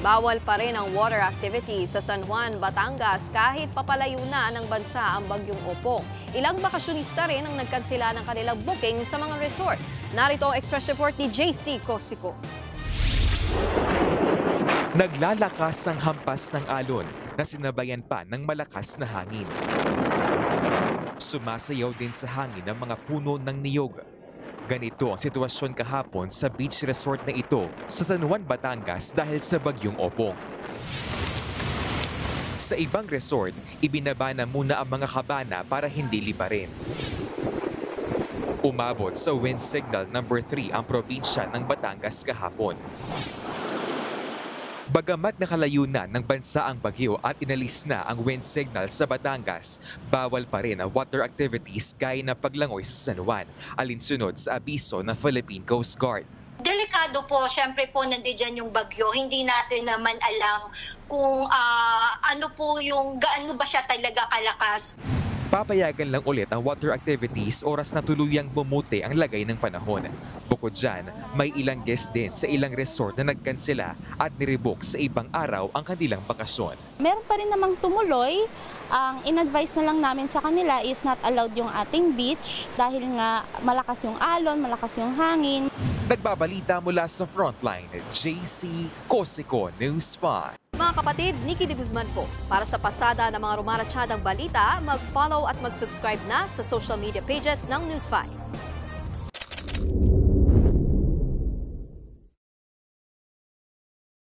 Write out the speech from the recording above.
Bawal pa rin ang water activity sa San Juan, Batangas kahit papalayo na ng bansa ang bagyong Opong. Ilang bakasyonista rin ang nagkansela ng kanilang booking sa mga resort. Narito ang express report ni JC Cosico. Naglalakas ang hampas ng alon na sinabayan pa ng malakas na hangin. Sumasayaw din sa hangin ang mga puno ng niyog. Ganito ang sitwasyon kahapon sa beach resort na ito sa San Juan, Batangas dahil sa bagyong Opong. Sa ibang resort, ibinaba na muna ang mga kabana para hindi liparin. Umabot sa wind signal number 3 ang probinsya ng Batangas kahapon. Bagamat nakalayo na ng bansa ang bagyo at inalis na ang wind signal sa Batangas, bawal pa rin ang water activities gaya ng paglangoy sa San Juan, alinsunod sa abiso ng Philippine Coast Guard. Delikado po, syempre po nandiyan yung bagyo. Hindi natin naman alam kung gaano ba siya talaga kalakas. Papayagan lang ulit ang water activities oras na tuluyang bumuti ang lagay ng panahon. Bukod dyan, may ilang guest din sa ilang resort na nagkansela at nirebook sa ibang araw ang kanilang bakasyon. Meron pa rin namang tumuloy. Ang in-advise na lang namin sa kanila is not allowed yung ating beach dahil nga malakas yung alon, malakas yung hangin. Nagbabalita mula sa Frontline, JC Cosico, News 5. Mga kapatid, Nikki de Guzman po. Para sa pasada ng mga rumaratsyadang balita, mag-follow at mag-subscribe na sa social media pages ng News 5.